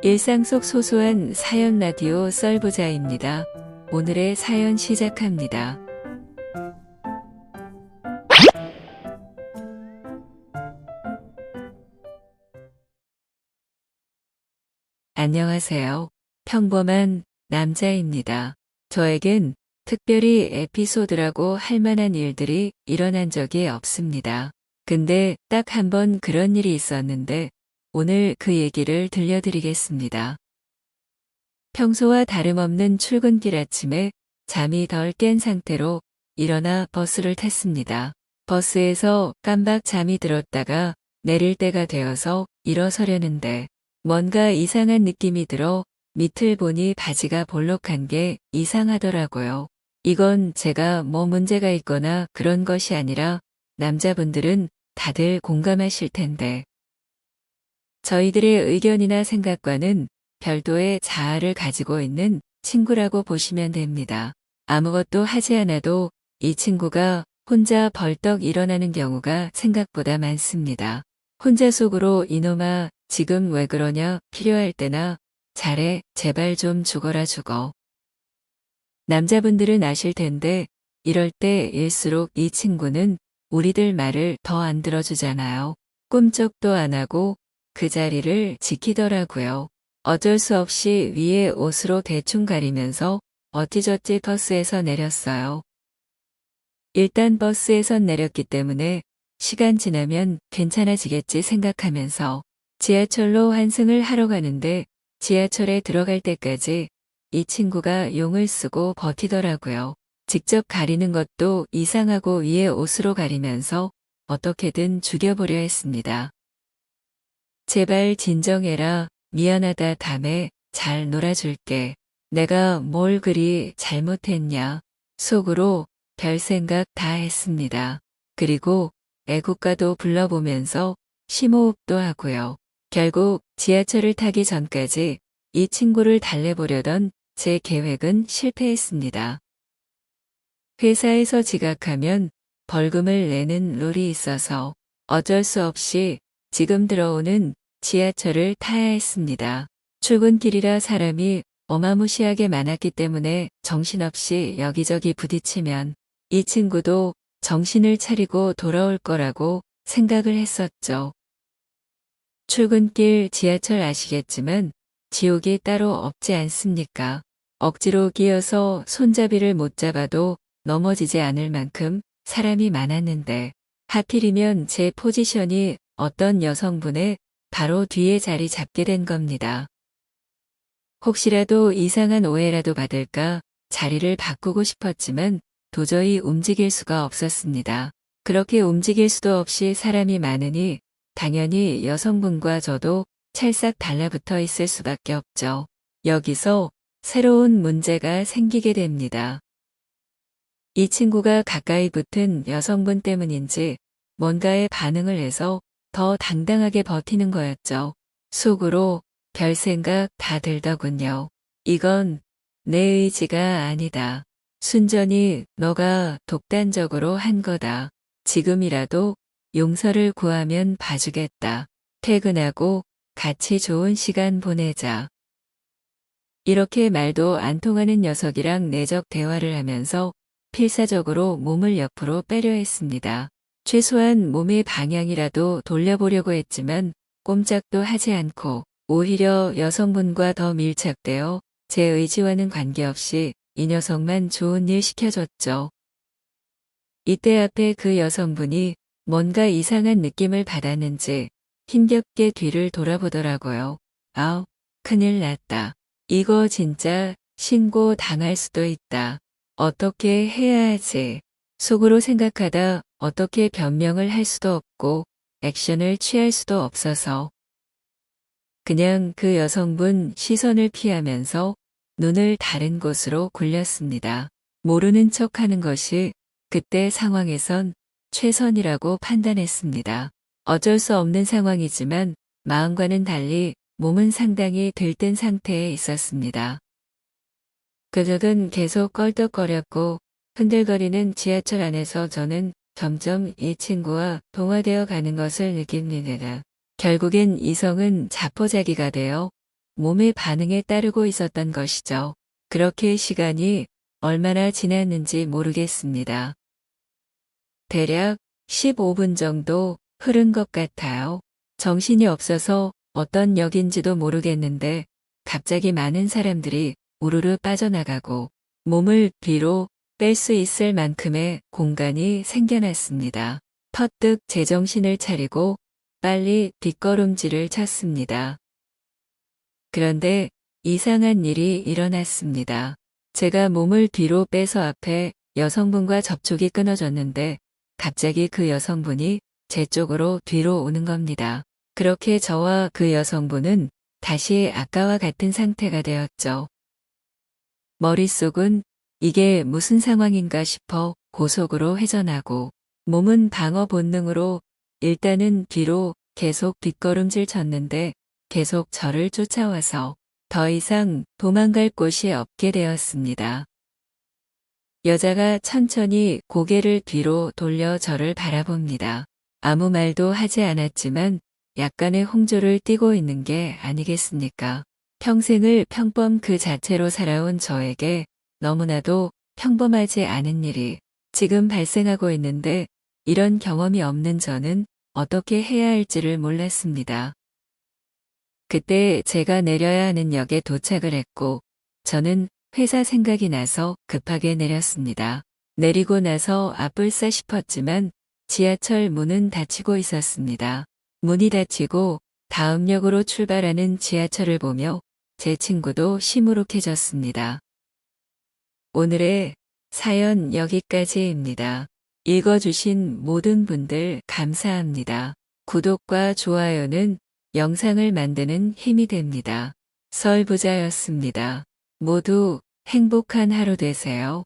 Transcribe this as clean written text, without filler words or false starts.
일상 속 소소한 사연 라디오 썰부자입니다. 오늘의 사연 시작합니다. 안녕하세요. 평범한 남자입니다. 저에겐 특별히 에피소드라고 할 만한 일들이 일어난 적이 없습니다. 근데 딱 한 번 그런 일이 있었는데 오늘 그 얘기를 들려드리겠습니다. 평소와 다름없는 출근길 아침에 잠이 덜 깬 상태로 일어나 버스를 탔습니다. 버스에서 깜박 잠이 들었다가 내릴 때가 되어서 일어서려는데 뭔가 이상한 느낌이 들어 밑을 보니 바지가 볼록한 게 이상하더라고요. 이건 제가 뭐 문제가 있거나 그런 것이 아니라 남자분들은 다들 공감하실 텐데 저희들의 의견이나 생각과는 별도의 자아를 가지고 있는 친구라고 보시면 됩니다. 아무것도 하지 않아도 이 친구가 혼자 벌떡 일어나는 경우가 생각보다 많습니다. 혼자 속으로 이놈아 지금 왜 그러냐 필요할 때나 잘해 제발 좀 죽어라 죽어. 남자분들은 아실 텐데 이럴 때일수록 이 친구는 우리들 말을 더 안 들어주잖아요. 꿈쩍도 안 하고 그 자리를 지키더라고요. 어쩔 수 없이 위에 옷으로 대충 가리면서 어찌저찌 버스에서 내렸어요. 일단 버스에선 내렸기 때문에 시간 지나면 괜찮아지겠지 생각하면서 지하철로 환승을 하러 가는데 지하철에 들어갈 때까지 이 친구가 용을 쓰고 버티더라고요. 직접 가리는 것도 이상하고 위에 옷으로 가리면서 어떻게든 죽여보려 했습니다. 제발 진정해라. 미안하다. 다음에 잘 놀아줄게. 내가 뭘 그리 잘못했냐. 속으로 별 생각 다 했습니다. 그리고 애국가도 불러보면서 심호흡도 하고요. 결국 지하철을 타기 전까지 이 친구를 달래보려던 제 계획은 실패했습니다. 회사에서 지각하면 벌금을 내는 룰이 있어서 어쩔 수 없이 지금 들어오는 지하철을 타야 했습니다. 출근길이라 사람이 어마무시하게 많았기 때문에 정신없이 여기저기 부딪히면 이 친구도 정신을 차리고 돌아올 거라고 생각을 했었죠. 출근길 지하철 아시겠지만 지옥이 따로 없지 않습니까? 억지로 끼어서 손잡이를 못 잡아도 넘어지지 않을 만큼 사람이 많았는데 하필이면 제 포지션이 어떤 여성분의 바로 뒤에 자리 잡게 된 겁니다. 혹시라도 이상한 오해라도 받을까 자리를 바꾸고 싶었지만 도저히 움직일 수가 없었습니다. 그렇게 움직일 수도 없이 사람이 많으니 당연히 여성분과 저도 찰싹 달라붙어 있을 수밖에 없죠. 여기서 새로운 문제가 생기게 됩니다. 이 친구가 가까이 붙은 여성분 때문인지 뭔가에 반응을 해서 더 당당하게 버티는 거였죠. 속으로 별 생각 다 들더군요. 이건 내 의지가 아니다. 순전히 너가 독단적으로 한 거다. 지금이라도 용서를 구하면 봐주겠다. 퇴근하고 같이 좋은 시간 보내자. 이렇게 말도 안 통하는 녀석이랑 내적 대화를 하면서 필사적으로 몸을 옆으로 빼려 했습니다. 최소한 몸의 방향이라도 돌려보려고 했지만 꼼짝도 하지 않고 오히려 여성분과 더 밀착되어 제 의지와는 관계없이 이 녀석만 좋은 일 시켜줬죠. 이때 앞에 그 여성분이 뭔가 이상한 느낌을 받았는지 힘겹게 뒤를 돌아보더라고요. 아우, 큰일 났다. 이거 진짜 신고 당할 수도 있다. 어떻게 해야 하지? 속으로 생각하다 어떻게 변명을 할 수도 없고 액션을 취할 수도 없어서 그냥 그 여성분 시선을 피하면서 눈을 다른 곳으로 굴렸습니다. 모르는 척하는 것이 그때 상황에선 최선이라고 판단했습니다. 어쩔 수 없는 상황이지만 마음과는 달리 몸은 상당히 들뜬 상태에 있었습니다. 그적은 계속 껄떡거렸고 흔들거리는 지하철 안에서 저는 점점 이 친구와 동화되어 가는 것을 느낍니다. 결국엔 이성은 자포자기가 되어 몸의 반응에 따르고 있었던 것이죠. 그렇게 시간이 얼마나 지났는지 모르겠습니다. 대략 15분 정도 흐른 것 같아요. 정신이 없어서 어떤 역인지도 모르겠는데 갑자기 많은 사람들이 우르르 빠져나가고 몸을 뒤로 뺄 수 있을 만큼의 공간이 생겨났습니다. 퍼뜩 제정신을 차리고 빨리 뒷걸음질을 쳤습니다. 그런데 이상한 일이 일어났습니다. 제가 몸을 뒤로 빼서 앞에 여성분과 접촉이 끊어졌는데 갑자기 그 여성분이 제 쪽으로 뒤로 오는 겁니다. 그렇게 저와 그 여성분은 다시 아까와 같은 상태가 되었죠. 머릿속은 이게 무슨 상황인가 싶어 고속으로 회전하고 몸은 방어 본능으로 일단은 뒤로 계속 뒷걸음질 쳤는데 계속 저를 쫓아와서 더 이상 도망갈 곳이 없게 되었습니다. 여자가 천천히 고개를 뒤로 돌려 저를 바라봅니다. 아무 말도 하지 않았지만 약간의 홍조를 띠고 있는 게 아니겠습니까? 평생을 평범 그 자체로 살아온 저에게 너무나도 평범하지 않은 일이 지금 발생하고 있는데 이런 경험이 없는 저는 어떻게 해야 할지를 몰랐습니다. 그때 제가 내려야 하는 역에 도착을 했고 저는 회사 생각이 나서 급하게 내렸습니다. 내리고 나서 아뿔싸 싶었지만 지하철 문은 닫히고 있었습니다. 문이 닫히고 다음 역으로 출발하는 지하철을 보며 제 친구도 시무룩해졌습니다. 오늘의 사연 여기까지입니다. 읽어주신 모든 분들 감사합니다. 구독과 좋아요는 영상을 만드는 힘이 됩니다. 설부자였습니다. 모두 행복한 하루 되세요.